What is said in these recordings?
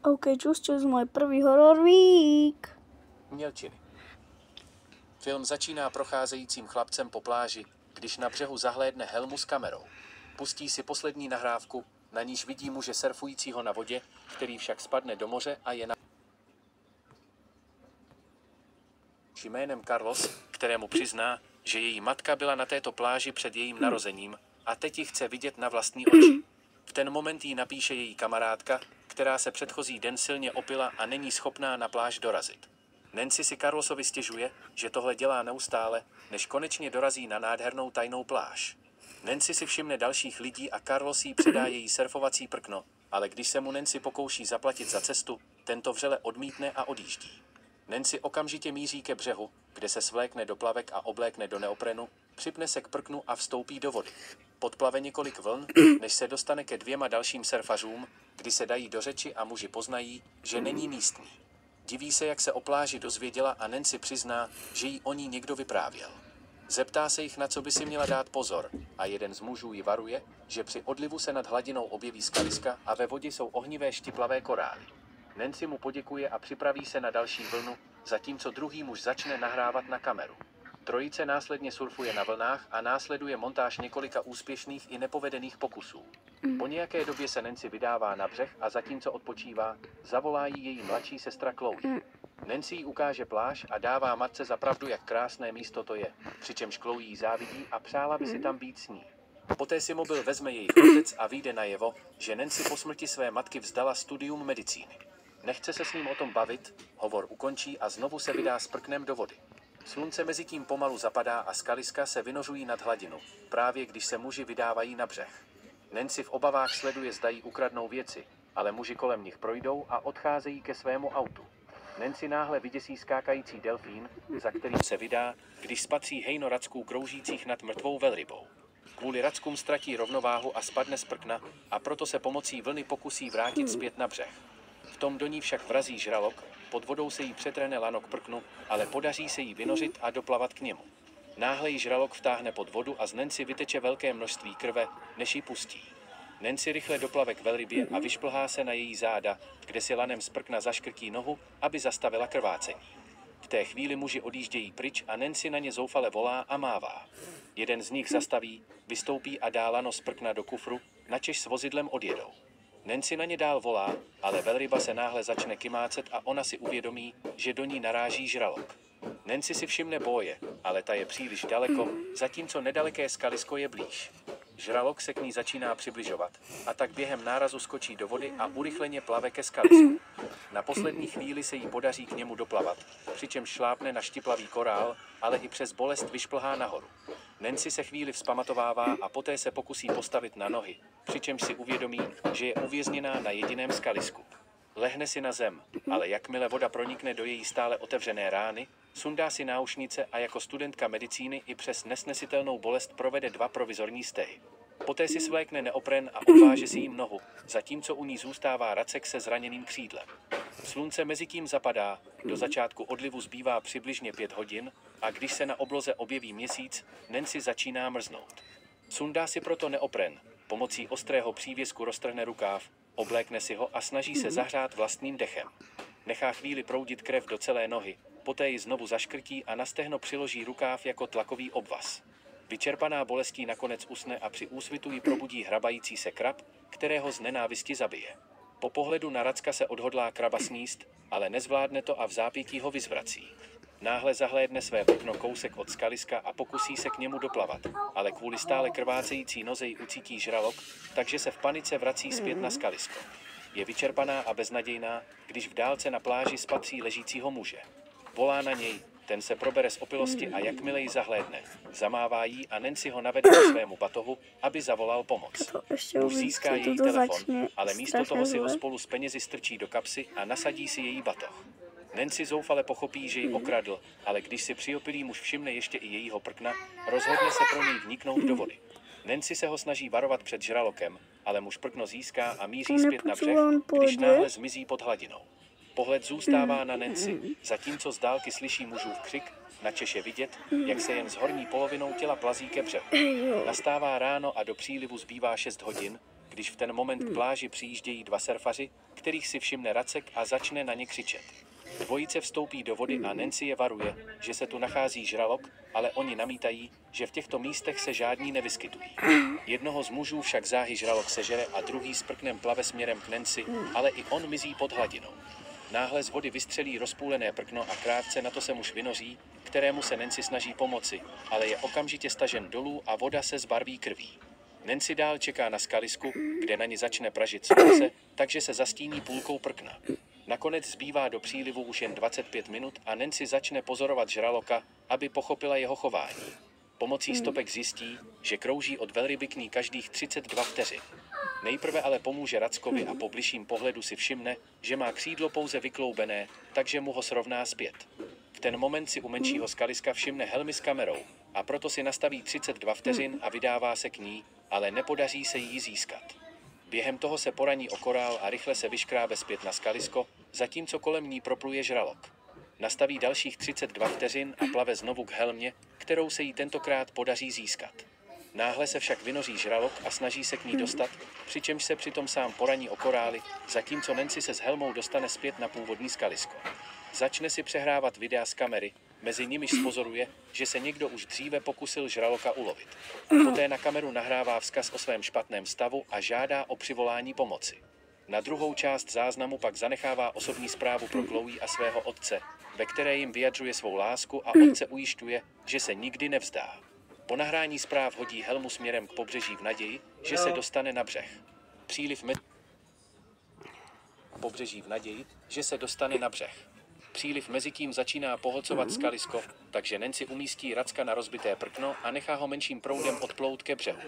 OK, čus, můj první horor week. Mělčiny. Film začíná procházejícím chlapcem po pláži, když na břehu zahlédne helmu s kamerou. Pustí si poslední nahrávku, na níž vidí muže surfujícího na vodě, který však spadne do moře a je na jménem Carlos, kterému přizná, že její matka byla na této pláži před jejím narozením a teď ji chce vidět na vlastní oči. V ten moment jí napíše její kamarádka, která se předchozí den silně opila a není schopná na pláž dorazit. Nancy si Carlosovi stěžuje, že tohle dělá neustále, než konečně dorazí na nádhernou tajnou pláž. Nancy si všimne dalších lidí a Carlos jí předá její surfovací prkno, ale když se mu Nancy pokouší zaplatit za cestu, tento vřele odmítne a odjíždí. Nancy okamžitě míří ke břehu, kde se svlékne do plavek a oblékne do neoprenu, připne se k prknu a vstoupí do vody. Podplave několik vln, než se dostane ke dvěma dalším surfařům, kdy se dají do řeči a muži poznají, že není místní. Diví se, jak se o pláži dozvěděla a Nancy přizná, že jí o ní někdo vyprávěl. Zeptá se jich, na co by si měla dát pozor, a jeden z mužů ji varuje, že při odlivu se nad hladinou objeví skaliska a ve vodě jsou ohnivé štiplavé korály. Nancy mu poděkuje a připraví se na další vlnu, zatímco druhý muž začne nahrávat na kameru. Trojice následně surfuje na vlnách a následuje montáž několika úspěšných i nepovedených pokusů. Po nějaké době se Nancy vydává na břeh a zatímco odpočívá, zavolá jí její mladší sestra Chloe. Nancy jí ukáže pláž a dává matce za pravdu, jak krásné místo to je, přičemž Chloe jí závidí a přála by si tam být s ní. Poté si mobil vezme jejich otec a vyjde najevo, že Nancy po smrti své matky vzdala studium medicíny. Nechce se s ním o tom bavit, hovor ukončí a znovu se vydá s prknem do vody. Slunce mezitím pomalu zapadá a skaliska se vynořují nad hladinu, právě když se muži vydávají na břeh. Nancy v obavách sleduje, zda jí ukradnou věci, ale muži kolem nich projdou a odcházejí ke svému autu. Nancy náhle vyděsí skákající delfín, za kterým se vydá, když spatří hejno racků kroužících nad mrtvou velrybou. Kvůli rackům ztratí rovnováhu a spadne z prkna, a proto se pomocí vlny pokusí vrátit zpět na břeh. V tom do ní však vrazí žralok, pod vodou se jí přetrhne lano k prknu, ale podaří se jí vynořit a doplavat k němu. Náhle ji žralok vtáhne pod vodu a z Nancy vyteče velké množství krve, než ji pustí. Nancy rychle doplave k velrybě a vyšplhá se na její záda, kde si lanem z prkna zaškrtí nohu, aby zastavila krvácení. V té chvíli muži odjíždějí pryč a Nancy na ně zoufale volá a mává. Jeden z nich zastaví, vystoupí a dá lano z prkna do kufru, načež s vozidlem odjedou. Nancy na ně dál volá, ale velryba se náhle začne kymácet a ona si uvědomí, že do ní naráží žralok. Nancy si všimne boje, ale ta je příliš daleko, zatímco nedaleké skalisko je blíž. Žralok se k ní začíná přibližovat, a tak během nárazu skočí do vody a urychleně plave ke skalisku. Na poslední chvíli se jí podaří k němu doplavat, přičemž šlápne na štiplavý korál, ale i přes bolest vyšplhá nahoru. Nancy se chvíli vzpamatovává a poté se pokusí postavit na nohy, přičemž si uvědomí, že je uvězněná na jediném skalisku. Lehne si na zem, ale jakmile voda pronikne do její stále otevřené rány, sundá si náušnice a jako studentka medicíny i přes nesnesitelnou bolest provede 2 provizorní stehy. Poté si svlékne neopren a obváže si jím nohu, zatímco u ní zůstává racek se zraněným křídlem. Slunce mezitím zapadá, do začátku odlivu zbývá přibližně 5 hodin a když se na obloze objeví měsíc, Nancy začíná mrznout. Sundá si proto neopren, pomocí ostrého přívěsku roztrhne rukáv, oblékne si ho a snaží se zahřát vlastním dechem. Nechá chvíli proudit krev do celé nohy, poté ji znovu zaškrtí a na stehno přiloží rukáv jako tlakový obvaz. Vyčerpaná bolestí nakonec usne a při úsvitu ji probudí hrabající se krab, kterého z nenávisti zabije. Po pohledu na racka se odhodlá kraba sníst, ale nezvládne to a v zápětí ho vyzvrací. Náhle zahlédne své prkno kousek od skaliska a pokusí se k němu doplavat, ale kvůli stále krvácející noze ji ucítí žralok, takže se v panice vrací zpět na skalisko. Je vyčerpaná a beznadějná, když v dálce na pláži spatří ležícího muže. Volá na něj, ten se probere z opilosti a jakmile ji zahlédne, zamává jí a Nancy ho navede k svému batohu, aby zavolal pomoc. Muž získá její telefon, ale místo toho si ho spolu s penězi strčí do kapsy a nasadí si její batoh. Nancy zoufale pochopí, že ji okradl, ale když si přiopilý muž všimne ještě i jejího prkna, rozhodne se pro něj vniknout do vody. Nancy se ho snaží varovat před žralokem, ale muž prkno získá a míří zpět na břeh, když náhle zmizí pod hladinou. Pohled zůstává na Nancy, zatímco z dálky slyší mužův křik, načež je vidět, jak se jen s horní polovinou těla plazí ke břehu. Nastává ráno a do přílivu zbývá 6 hodin, když v ten moment k pláži přijíždějí dva surfaři, kterých si všimne Racek a začne na ně křičet. Dvojice vstoupí do vody a Nancy je varuje, že se tu nachází žralok, ale oni namítají, že v těchto místech se žádní nevyskytují. Jednoho z mužů však záhy žralok sežere a druhý s prknem plave směrem k Nancy, ale i on mizí pod hladinou. Náhle z vody vystřelí rozpůlené prkno a krátce na to se muž vynoří, kterému se Nancy snaží pomoci, ale je okamžitě stažen dolů a voda se zbarví krví. Nancy dál čeká na skalisku, kde na ní začne pražit slunce, takže se zastíní půlkou prkna. Nakonec zbývá do přílivu už jen 25 minut a Nancy začne pozorovat žraloka, aby pochopila jeho chování. Pomocí stopek zjistí, že krouží od velryby k ní každých 32 vteřin. Nejprve ale pomůže Rackovi a po bližším pohledu si všimne, že má křídlo pouze vykloubené, takže mu ho srovná zpět. V ten moment si u menšího skaliska všimne helmy s kamerou a proto si nastaví 32 vteřin a vydává se k ní, ale nepodaří se jí získat. Během toho se poraní o korál a rychle se vyškrábe zpět na skalisko, zatímco kolem ní propluje žralok. Nastaví dalších 32 vteřin a plave znovu k helmě, kterou se jí tentokrát podaří získat. Náhle se však vynoří žralok a snaží se k ní dostat, přičemž se přitom sám poraní o korály, zatímco Nancy se s helmou dostane zpět na původní skalisko. Začne si přehrávat videa z kamery, mezi nimiž zpozoruje, že se někdo už dříve pokusil žraloka ulovit. Poté na kameru nahrává vzkaz o svém špatném stavu a žádá o přivolání pomoci. Na druhou část záznamu pak zanechává osobní zprávu pro Chloe a svého otce, ve které jim vyjadřuje svou lásku a otce ujišťuje, že se nikdy nevzdá. Po nahrání zpráv hodí helmu směrem k pobřeží v naději, že se dostane na břeh. Příliv mezitím začíná pohlcovat skalisko, takže Nancy umístí Racka na rozbité prkno a nechá ho menším proudem odplout ke břehu.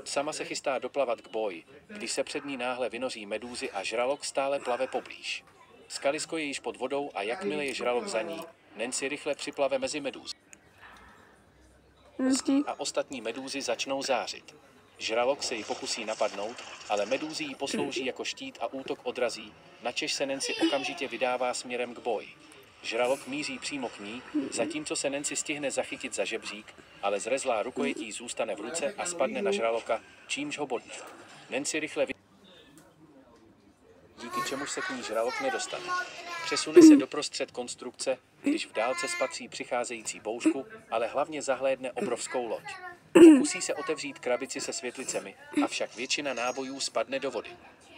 Sama se chystá doplavat k boji, když se před ní náhle vynoří medúzy a žralok stále plave poblíž. Skalisko je již pod vodou a jakmile je žralok za ní, Nancy rychle připlave mezi medúzy. A ostatní medúzy začnou zářit. Žralok se ji pokusí napadnout, ale medúzy jí poslouží jako štít a útok odrazí, načež se Nancy okamžitě vydává směrem k boji. Žralok míří přímo k ní, zatímco se Nancy stihne zachytit za žebřík, ale zrezlá rukojetí zůstane v ruce a spadne na žraloka, čímž ho bodne. Nancy rychle díky čemuž se k ní žralok nedostane. Přesune se doprostřed konstrukce, když v dálce spatří přicházející bouřku, ale hlavně zahlédne obrovskou loď. Pokusí se otevřít krabici se světlicemi, avšak většina nábojů spadne do vody.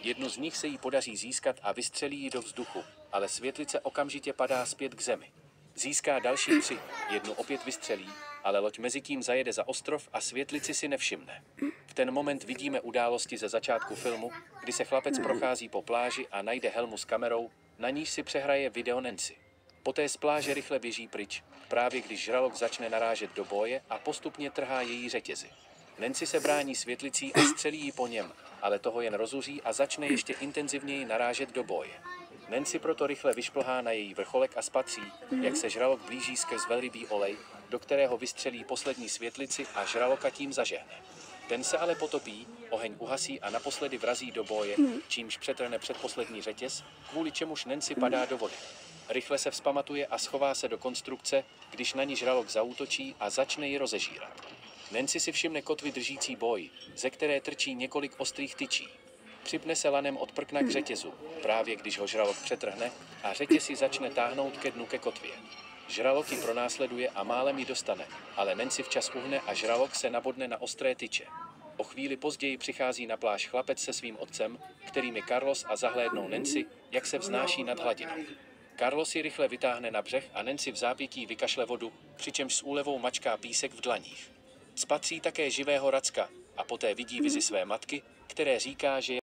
Jednu z nich se jí podaří získat a vystřelí ji do vzduchu, ale světlice okamžitě padá zpět k zemi. Získá další 3, jednu opět vystřelí, ale loď mezitím zajede za ostrov a světlici si nevšimne. V ten moment vidíme události ze začátku filmu, kdy se chlapec prochází po pláži a najde helmu s kamerou, na níž si přehraje video Nancy. Poté z pláže rychle běží pryč, právě když žralok začne narážet do boje a postupně trhá její řetězy. Nancy se brání světlicí a střelí ji po něm, ale toho jen rozuří a začne ještě intenzivněji narážet do boje. Nancy proto rychle vyšplhá na její vrcholek a spatří, jak se žralok blíží skrz velrybí olej, do kterého vystřelí poslední světlici a žraloka tím zažehne. Ten se ale potopí, oheň uhasí a naposledy vrazí do boje, čímž přetrhne předposlední řetěz, kvůli čemuž Nancy padá do vody. Rychle se vzpamatuje a schová se do konstrukce, když na ní žralok zaútočí a začne ji rozežírat. Nancy si všimne kotvy držící boj, ze které trčí několik ostrých tyčí. Připne se lanem od prkna k řetězu, právě když ho žralok přetrhne a řetěz si začne táhnout ke dnu ke kotvě. Žralok ji pronásleduje a málem ji dostane, ale Nancy včas uhne a žralok se nabodne na ostré tyče. O chvíli později přichází na pláž chlapec se svým otcem, kterým je Carlos, a zahlédnou Nancy, jak se vznáší nad hladinou. Carlos ji rychle vytáhne na břeh a Nancy v zápětí vykašle vodu, přičemž s úlevou mačká písek v dlaních. Spatří také živého Racka a poté vidí vizi své matky, které říká, že je